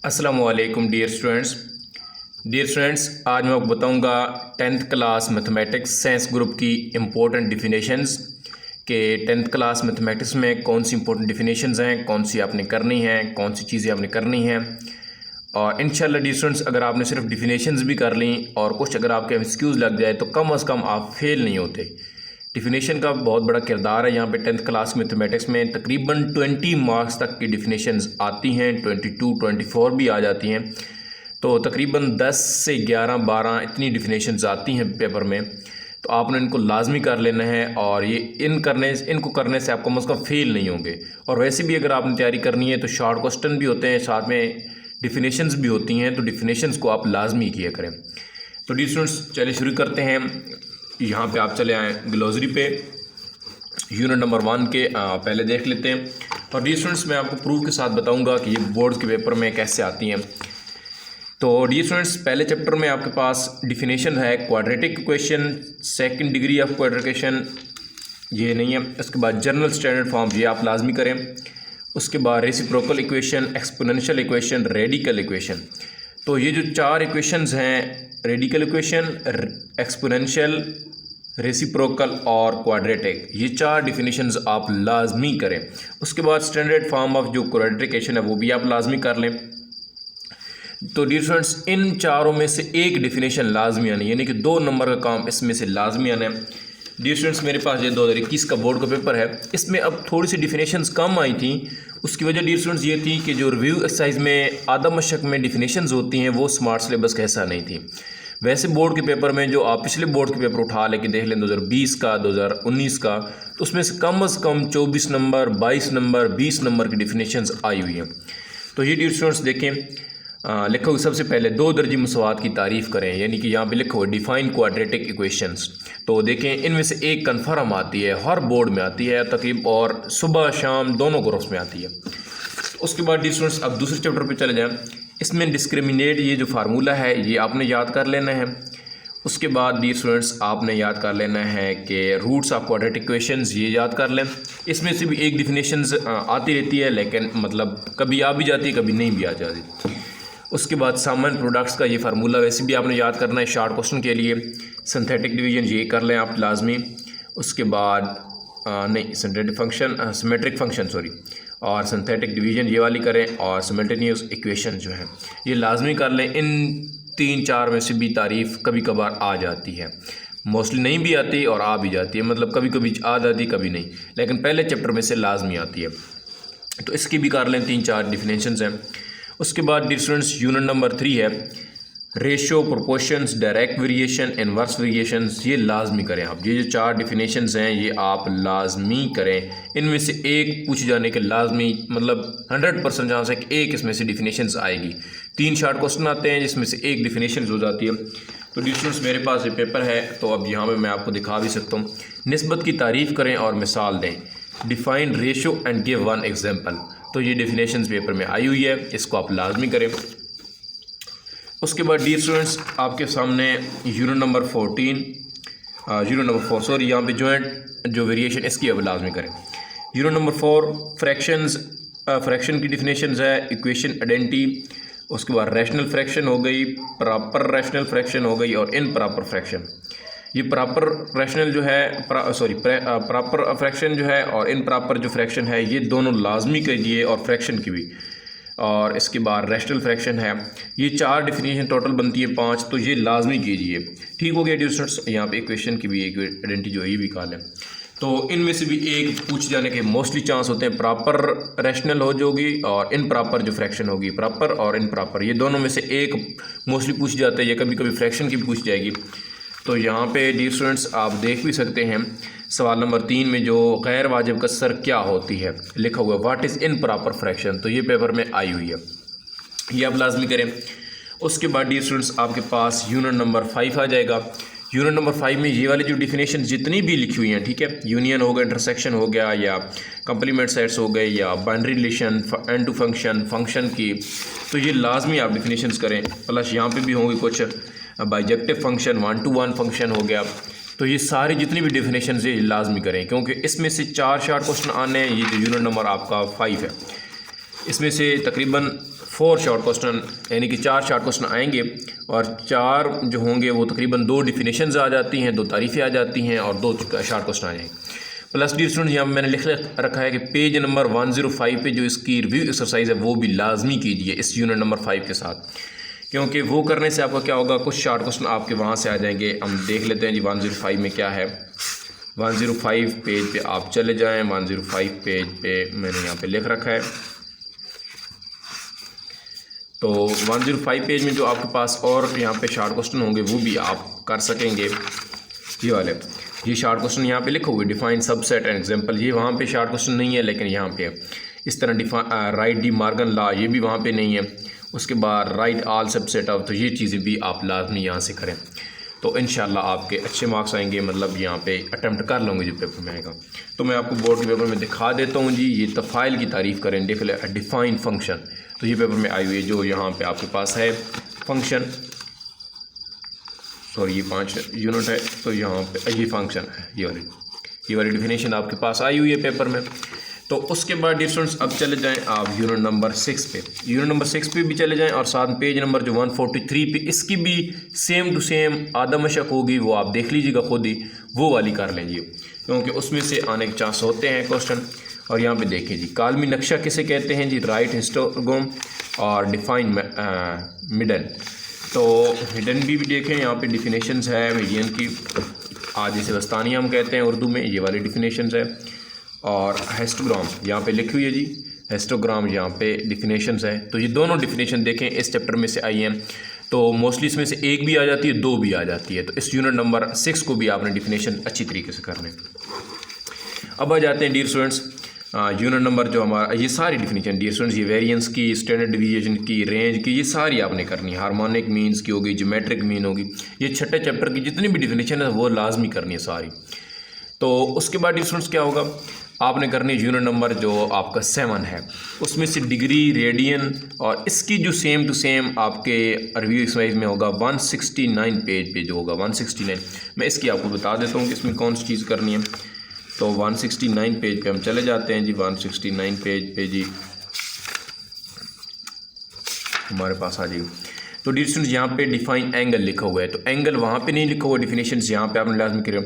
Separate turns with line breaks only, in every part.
अस्सलामुअलैकुम dear students. आज मैं आपको बताऊंगा 10th class mathematics science group की इम्पोर्टेंट डिफिनेशंस के 10th क्लास मैथमेटिक्स में कौन सी इम्पोर्टेंट डिफिनेशंस हैं, कौन सी आपने करनी हैं, कौन सी चीज़ें आपने करनी हैं। और इंशाल्लाह डियर स्टूडेंट्स, अगर आपने सिर्फ डिफिनेशंस भी कर ली और कुछ अगर आपके एमसीक्यूज़ लग जाए तो कम अज़ कम आप फेल नहीं होते। डिफिनेशन का बहुत बड़ा किरदार है यहाँ पे 10th क्लास मैथमेटिक्स में। तकरीबन 20 मार्क्स तक की डिफिनेशंस आती हैं, 22, 24 भी आ जाती हैं। तो तकरीबन 10 से 11, 12 इतनी डिफिनेशंस आती हैं पेपर में। तो आपने इनको लाजमी कर लेना है और ये इनको करने से आप कम अज़ कम फेल नहीं होंगे। और वैसे भी अगर आपने तैयारी करनी है तो शॉर्ट क्वेश्चन भी होते हैं, साथ में डिफिनेशंस भी होती हैं, तो डिफिनेशंस को आप लाजमी किया करें। तो डियर स्टूडेंट्स, चलिए शुरू करते हैं। यहाँ पे आप चले आएँ ग्लोसरी पे, यूनिट नंबर 1 के पहले देख लेते हैं। और डियर स्टूडेंट्स, मैं आपको प्रूफ के साथ बताऊंगा कि ये बोर्ड के पेपर में कैसे आती हैं। तो डियर स्टूडेंट्स, पहले चैप्टर में आपके पास डिफिनेशन है quadratic equation, second degree of क्वाड्रिकेशन, ये नहीं है। उसके बाद जनरल स्टैंडर्ड फॉर्म, ये आप लाजमी करें। उसके बाद reciprocal equation, exponential equation, radical equation. तो ये जो 4 इक्वेशंस हैं, रेडिकल इक्वेशन, एक्सपोनेंशियल, रेसिप्रोकल और क्वाड्रेटिक, ये 4 डिफिनेशंस आप लाजमी करें। उसके बाद स्टैंडर्ड फॉर्म ऑफ जो क्वाड्रेटिकेशन है वो भी आप लाजमी कर लें। तो डियर स्टूडेंट्स, इन चारों में से एक डिफिनेशन लाजमी आनी, यानी कि 2 नंबर का काम इसमें से लाजमी आना है। डियर स्टूडेंट्स, मेरे पास ये 2021 का बोर्ड का पेपर है, इसमें अब थोड़ी सी डिफिनेशंस कम आई थी। उसकी वजह डियर स्टूडेंट्स ये थी कि जो रिव्यू एक्सरसाइज में आदम मशक में डिफिनेशंस होती हैं वो स्मार्ट सिलेबस का हिस्सा नहीं थी। वैसे बोर्ड के पेपर में जो आप पिछले बोर्ड के पेपर उठा लेके देख लें 2020 का, 2019 का, तो उसमें से कम 24 नंबर, 22 नंबर, 20 नंबर की डिफिनेशंस आई हुई हैं। तो ये डियर स्टूडेंट्स देखें, लिखा हुआ सबसे पहले 2 दर्जी मसवात की तारीफ़ करें, यानी कि यहाँ पे लिखा हुआ डिफाइन क्वाड्रेटिक इक्वेशंस। तो देखें, इनमें से एक कन्फर्म आती है, हर बोर्ड में आती है तकरीब, और सुबह शाम दोनों ग्रुप्स में आती है। उसके बाद डियर स्टूडेंट्स, अब दूसरे चैप्टर पे चले जाएं। इसमें डिस्क्रिमिनेट, ये जो फार्मूला है ये आपने याद कर लेना है। उसके बाद डियर स्टूडेंट्स, आपने याद कर लेना है कि रूट्स ऑफ क्वाड्रेटिक इक्वेशंस, ये याद कर लें। इसमें से भी एक डिफिनेशंस आती रहती है, लेकिन मतलब कभी आ भी जाती है, कभी नहीं भी आ जाती। उसके बाद सामान्य प्रोडक्ट्स का ये फार्मूला वैसे भी आपने याद करना है शॉर्ट क्वेश्चन के लिए। सिंथेटिक डिवीजन, ये कर लें आप लाजमी। उसके बाद सिमेट्रिक फंक्शन और सिंथेटिक डिवीजन ये वाली करें, और सिमल्टेनियस इक्वेशन जो है ये लाजमी कर लें। इन 3-4 में से भी तारीफ़ कभी कभार आ जाती है, मोस्टली नहीं भी आती और आ भी जाती है, मतलब कभी कभी आ जाती कभी नहीं, लेकिन पहले चैप्टर में से लाजमी आती है। तो इसकी भी कर लें, 3-4 डिफिनेशंस हैं। उसके बाद डियर स्टूडेंट्स, यूनिट नंबर 3 है ratio, proportions, direct variation, inverse variations, ये लाजमी करें आप। ये जो 4 डिफिनेशंस हैं ये आप लाजमी करें। इनमें से एक पूछ जाने के लाजमी, मतलब 100% जहाँ से एक इसमें से डिफिनेशंस आएगी। 3 शॉर्ट क्वेश्चन आते हैं जिसमें से एक डिफिनेशन हो जाती है। तो डियर स्टूडेंट्स, मेरे पास ये पेपर है, तो अब यहाँ पर मैं आपको दिखा भी सकता हूँ। निस्बत की तारीफ़ करें और मिसाल दें। Define ratio and give 1 example. तो ये डिफिनेशंस पेपर में आई हुई है, इसको आप लाजमी करें। उसके बाद डियर स्टूडेंट्स, आपके सामने यूनिट नंबर 4 यहाँ पे जॉइंट जो वेरिएशन, इसकी अब लाजमी करें। यूनिट नंबर 4 फ्रैक्शन की डिफिनेशंस है, इक्वेशन आइडेंटिटी। उसके बाद रैशनल फ्रैक्शन हो गई, प्रॉपर रैशनल फ्रैक्शन हो गई, और इन प्रॉपर फ्रैक्शन। ये प्रॉपर रैशनल जो है प्रॉपर फ्रैक्शन जो है और इन प्रॉपर जो फ्रैक्शन है, ये दोनों लाजमी कीजिए, और फ्रैक्शन की भी। और इसके बाद रैशनल फ्रैक्शन है, ये 4 डिफिनेशन टोटल बनती है 5, तो ये लाजमी कीजिए। ठीक हो गया डियर स्टूडेंट्स, यहाँ पे इक्वेशन की भी एक आइडेंटिटी जो है ये भी कहा लें। तो इनमें से भी एक पूछ जाने के मोस्टली चांस होते हैं, प्रॉपर रैशनल हो जाएगी और इन प्रॉपर जो फ्रैक्शन होगी, प्रॉपर और इन प्रॉपर, ये दोनों में से एक मोस्टली पूछ जाते हैं, या कभी कभी फ्रैक्शन की भी पूछ जाएगी। तो यहाँ पे डियर स्टूडेंट्स, आप देख भी सकते हैं सवाल नंबर 3 में जो गैर वाजिब कसर क्या होती है लिखा हुआ, what is in proper fraction. तो ये पेपर में आई हुई है, ये आप लाजमी करें। उसके बाद डियर स्टूडेंट्स, आपके पास यूनिट नंबर 5 आ जाएगा। यूनिट नंबर 5 में ये वाली जो डिफिनेशन जितनी भी लिखी हुई हैं, ठीक है, यूनियन हो गया, इंटरसेक्शन हो गया, या कंप्लीमेंट सेट्स हो गए, या binary relation, and to function की, तो ये लाजमी आप डिफिनेशंस करें। प्लस यहाँ पे भी होंगे कुछ बाइजेक्टिव फंक्शन, 1-to-1 फंक्शन हो गया। तो ये सारी जितनी भी डिफिनेशन है लाजमी करें, क्योंकि इसमें से 4 शॉर्ट क्वेश्चन आने हैं। ये जो यूनिट नंबर आपका 5 है, इसमें से तकरीबन 4 शॉर्ट क्वेश्चन यानी कि 4 शॉर्ट क्वेश्चन आएंगे और 4 जो होंगे वो तकरीबन 2 डिफिनेशंस आ जाती हैं, 2 तारीफ़ें आ जाती हैं और 2 शॉर्ट क्वेश्चन आ जाएंगे। प्लस डियर स्टूडेंट्स यहाँ मैंने लिख रखा है कि पेज नंबर 105 पे जो इसकी रिव्यू एक्सरसाइज है वो भी लाजमी कीजिए इस यूनिट नंबर 5 के साथ, क्योंकि वो करने से आपका क्या होगा, कुछ शॉर्ट क्वेश्चन आपके वहाँ से आ जाएंगे। हम देख लेते हैं जी 105 में क्या है। 105 पेज पे आप चले जाएं। 105 पेज पे मैंने यहाँ पे लिख रखा है। तो 105 पेज में जो आपके पास और यहाँ पे शॉर्ट क्वेश्चन होंगे वो भी आप कर सकेंगे। ये वाले ये शॉर्ट क्वेश्चन यहाँ पे लिखे हुए डिफाइन सबसेट एंड एग्जांपल, ये वहाँ पे शॉर्ट क्वेश्चन नहीं है लेकिन यहाँ पे इस तरह राइट डी मॉर्गन लॉ, ये भी वहाँ पे नहीं है। उसके बाद राइट ऑल सबसेट ऑफ, तो ये चीज़ें भी आप लाजमी यहाँ से करें तो इंशाल्लाह आपके अच्छे मार्क्स आएंगे। मतलब यहाँ पे अटैम्प्ट कर लूँगे जो पेपर में आएगा। तो मैं आपको बोर्ड के पेपर में दिखा देता हूँ जी। ये तफ़ाइल की तारीफ़ करें, डिफाइन फंक्शन, तो ये पेपर में आई हुई है जो यहाँ पे आपके पास है फंक्शन, सॉरी ये 5 यूनिट है तो यहाँ पे ये फंक्शन है, ये वाली डिफिनेशन आपके पास आई हुई है पेपर में। तो उसके बाद डियर स्टूडेंट्स अब चले जाएं आप यूनिट नंबर 6 पे। यूनिट नंबर 6 पे भी चले जाएं और साथ पेज नंबर जो 143 पे इसकी भी सेम टू सेम आदम मशक होगी, वो आप देख लीजिएगा खुद ही, वो वाली कर लेंगे क्योंकि उसमें से आने के चांस होते हैं क्वेश्चन। और यहाँ पे देखें जी, कालमी नक्शा किसे कहते हैं जी, राइट हिस्टोग्राम और डिफाइन मिडन। तो हिडन भी देखें, यहाँ पे डिफिनेशंस है मीडियन की, आज जिसे वस्तानी हम कहते हैं उर्दू में, ये वाली डिफिनेशंस है। और हिस्टोग्राम यहाँ पे लिखी हुई है जी, हिस्टोग्राम यहाँ पे डिफिनेशंस है। तो ये दोनों डिफिनेशन देखें इस चैप्टर में से आई हैं, तो मोस्टली इसमें से एक भी आ जाती है, 2 भी आ जाती है। तो इस यूनिट नंबर 6 को भी आपने डिफिनेशन अच्छी तरीके से करने। अब आ जाते हैं डियर स्टूडेंट्स यूनिट नंबर जो हमारा, ये सारी डिफिनेशन डियर स्टूडेंट्स, ये वेरिएंस की, स्टैंडर्ड डिवीएशन की, रेंज की, ये सारी आपने करनी है। हार्मोनिक मीन्स की होगी, ज्योमेट्रिक मीन होगी, ये छठे चैप्टर की जितनी भी डिफिनेशन है वो लाजमी करनी है सारी। तो उसके बाद डियर स्टूडेंट्स क्या होगा, आपने करनी यूनिट नंबर जो आपका 7 है, उसमें से डिग्री, रेडियन और इसकी जो सेम टू सेम आपके रिव्यू एक्सरसाइज में होगा 169 पेज पे जो होगा 169। मैं इसकी आपको बता देता हूँ कि इसमें कौन सी चीज़ करनी है। तो 169 पेज पे हम चले जाते हैं जी। 169 पेज पे जी हमारे पास आ जाएगी। तो डियर स्टूडेंट्स यहाँ पे डिफाइन एंगल लिखा हुआ है, तो एंगल वहाँ पे नहीं लिखा हुआ, डिफिनेशंस यहाँ पे आपने लाजमी करें।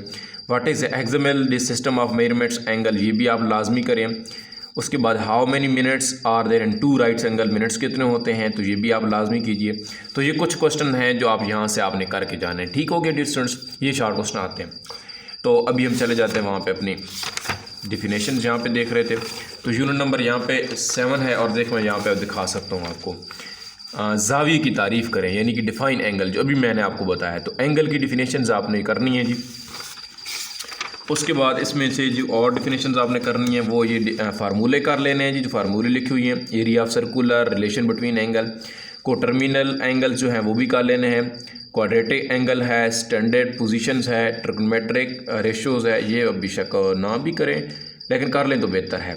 What is XML this system of measurements angle, ये भी आप लाजमी करें। उसके बाद how many minutes are there in 2 rights angle, minutes कितने होते हैं, तो ये भी आप लाजमी कीजिए। तो ये कुछ क्वेश्चन हैं जो आप यहाँ से आपने करके जाने हैं। ठीक हो गया डियर स्टूडेंट्स, ये शॉर्ट क्वेश्चन आते हैं। तो अभी हम चले जाते हैं वहाँ पे अपनी डिफिनेशन यहाँ पे देख रहे थे। तो यूनिट नंबर यहाँ पे 7 है और देख मैं यहाँ पे दिखा सकता हूँ आपको। ज़ाविये की तारीफ़ करें यानी कि डिफाइन एंगल, जो अभी मैंने आपको बताया। तो एंगल की डिफिनेशंस आपने करनी है जी। उसके बाद इसमें से जो और डिफिनेशंस आपने करनी है वो ये फार्मूले कर लेने हैं जी, जो फार्मूले लिखे हुए हैं। Area of circular, relation between angle, coterminal angle जो हैं वो भी कर लेने हैं। क्वाड्रेटिक एंगल है, स्टैंडर्ड पोजीशंस है, ट्रिग्नोमेट्रिक रेशियोज़ है, ये बेशक ना भी करें लेकिन कर लें तो बेहतर है।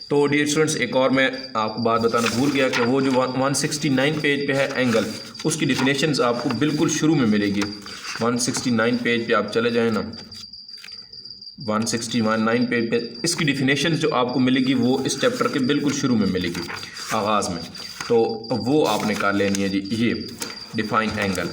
तो डियर स्टूडेंट्स एक और मैं आपको बात बताना भूल गया कि वो जो 169 पेज पे है एंगल, उसकी डिफिनेशंस आपको बिल्कुल शुरू में मिलेगी। 169 पेज पे आप चले जाएँ ना, 169 पेज पे इसकी डिफिनेशंस जो आपको मिलेगी वो इस चैप्टर के बिल्कुल शुरू में मिलेगी, आगाज़ में। तो वो आपने कर लेनी है जी, ये डिफाइन एंगल।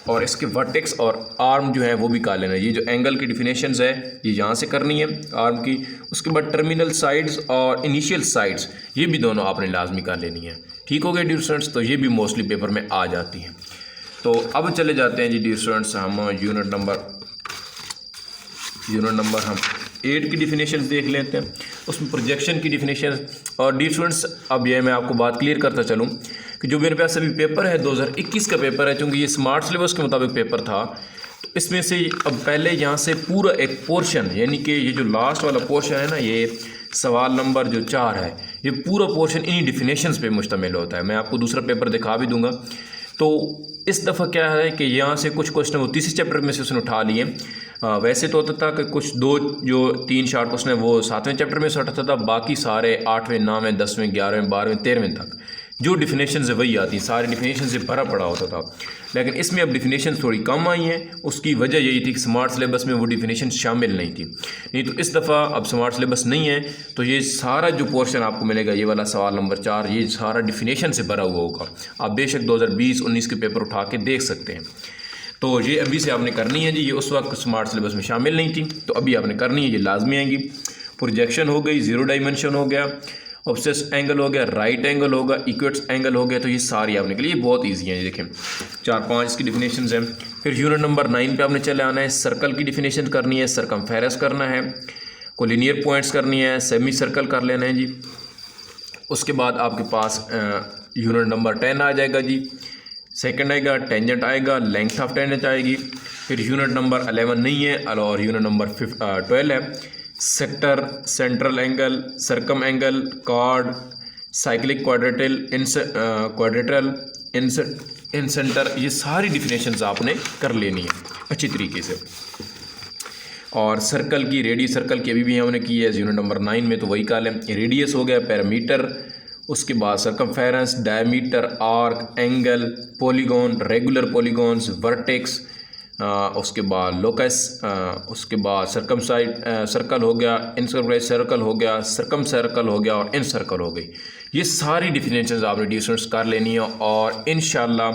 और इसके वर्टेक्स और आर्म जो है वो भी कर लेना है। ये जो एंगल की डिफिनेशंस है ये यहाँ से करनी है आर्म की। उसके बाद टर्मिनल साइड्स और इनिशियल साइड्स, ये भी दोनों आपने लाजमी कर लेनी है। ठीक हो गए डियर स्टूडेंट्स, तो ये भी मोस्टली पेपर में आ जाती हैं। तो अब चले जाते हैं जी डियर स्टूडेंट्स, हम यूनिट नंबर हम 8 की डिफिनेशन देख लेते हैं। उसमें प्रोजेक्शन की डिफिनेशन। और डियर स्टूडेंट्स अब ये मैं आपको बात क्लियर करता चलूँ कि जो मेरे पास अभी पेपर है 2021 का पेपर है, क्योंकि ये स्मार्ट सिलेबस के मुताबिक पेपर था, तो इसमें से अब पहले यहाँ से पूरा एक पोर्शन यानी कि ये जो लास्ट वाला पोर्शन है ना, ये सवाल नंबर जो 4 है, ये पूरा पोर्शन इन्हीं डिफिनेशंस पे मुश्तमिल होता है। मैं आपको दूसरा पेपर दिखा भी दूंगा। तो इस दफ़ा क्या है कि यहाँ से कुछ क्वेश्चन वो तीसरे चैप्टर में से उसने उठा लिए। वैसे तो होता था कि कुछ 2 जो 3 शॉर्ट क्वेश्चन है वो 7वें चैप्टर में से उठाता था, बाकी सारे 8वें, 9वें, 10वें, 11वें, 12वें, 13वें तक जो डिफिनेशन है वही आती, सारी डिफिनेशन से भरा पड़ा होता था। लेकिन इसमें अब डिफिनेशन थोड़ी कम आई हैं। उसकी वजह यही थी कि स्मार्ट सिलेबस में वो डिफिनेशन शामिल नहीं थी। नहीं तो इस दफ़ा अब स्मार्ट सिलेबस नहीं है तो ये सारा जो पोर्शन आपको मिलेगा, ये वाला सवाल नंबर 4, ये सारा डिफिनेशन से भरा हुआ होगा। आप बेशक 2020-19 के पेपर उठा के देख सकते हैं। तो ये अभी से आपने करनी है जी, ये उस वक्त स्मार्ट सिलेबस में शामिल नहीं थी, तो अभी आपने करनी है, ये लाजमी आएंगी। प्रोजेक्शन हो गई, जीरो डायमेंशन हो गया, ऑब्सेस एंगल हो गया, राइट एंगल होगा, इक्वेट्स एंगल हो गया। तो ये सारी आपने के लिए बहुत ईजी है। ये देखें 4-5 इसकी डिफिनेशन हैं। फिर यूनिट नंबर 9 पे आपने चले आना है। सर्कल की डिफिनेशन करनी है, सरकमफेरेंस करना है, कोलिनियर पॉइंट्स करनी है, सेमी सर्कल कर लेना है जी। उसके बाद आपके पास यूनिट नंबर 10 आ जाएगा जी। सेकंड आएगा टेंजेंट आएगा, लेंथ ऑफ टेंजेंट आएगी। फिर यूनिट नंबर 11 नहीं है और यूनिट नंबर 12 है। Sector, central angle, circum angle, chord, cyclic quadrilateral, quadrilateral, incentre, ये सारी डिफिनेशंस आपने कर लेनी है अच्छी तरीके से। और सर्कल की, रेडियस सर्कल की अभी भी हमने की है यूनिट नंबर 9 में, तो वही काल है। रेडियस हो गया, पैरामीटर, उसके बाद circumference, diameter, arc, angle, polygon, regular polygons, vertex, उसके बाद लोकस, उसके बाद सर्कल हो गया, इनसर्कुलर सर्कल हो गया, सर्कम सर्कल हो गया और इन सर्कल हो गई। ये सारी डिफिनेशंस आपने डिस्टेंस कर लेनी है और इंशाल्लाह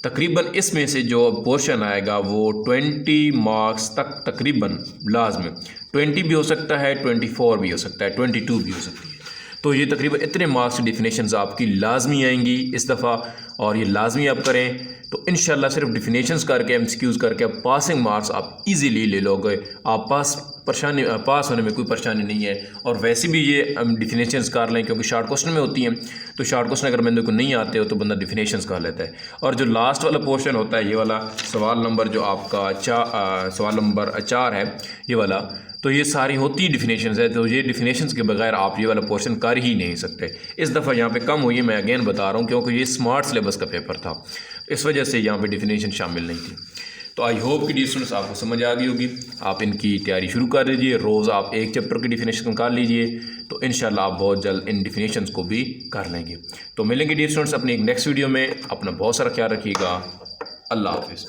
तकरीबन इसमें से जो पोर्शन आएगा वो 20 मार्क्स तक तकरीबन लाजमी, 20 भी हो सकता है, 24 भी हो सकता है, 22 भी हो सकती है। तो ये तकरीबन इतने मार्क्स डिफिनेशंस आपकी लाजमी आएंगी इस दफ़ा, और ये लाजमी आप करें तो इंशाल्लाह सिर्फ डिफिनेशंस करके, एमसीक्यूज़ करके आप पासिंग मार्क्स आप इजीली ले लोगे। आप पास होने में कोई परेशानी नहीं है। और वैसे भी ये डिफिनेशंस कर लें क्योंकि शार्ट क्वेश्चन में होती हैं, तो शार्ट क्वेश्चन अगर बंदे को नहीं आते हो तो बंदा डिफिनेशंस कर लेता है। और जो लास्ट वाला पोर्शन होता है, ये वाला सवाल नंबर जो आपका सवाल नंबर 4 है ये वाला, तो ये सारी होती डिफिनेशंस है। तो ये डिफिनेशंस के बगैर आप ये वाला पोर्शन कर ही नहीं सकते। इस दफ़ा यहाँ पे कम हुई है, मैं अगेन बता रहा हूँ, क्योंकि ये स्मार्ट सिलेबस का पेपर था, इस वजह से यहाँ पे डिफिनेशन शामिल नहीं थी। तो आई होप कि स्टूडेंट्स आपको समझ आ गई होगी। आप इनकी तैयारी शुरू कर दीजिए, रोज़ आप एक चैप्टर की डिफिनेशन निकाल लीजिए, तो इंशाल्लाह आप बहुत जल्द इन डिफिनेशंस को भी कर लेंगे। तो मिलेंगे डियर स्टूडेंट्स अपनी एक नेक्स्ट वीडियो में। अपना बहुत सारा ख्याल रखिएगा। अल्लाह हाफिज़।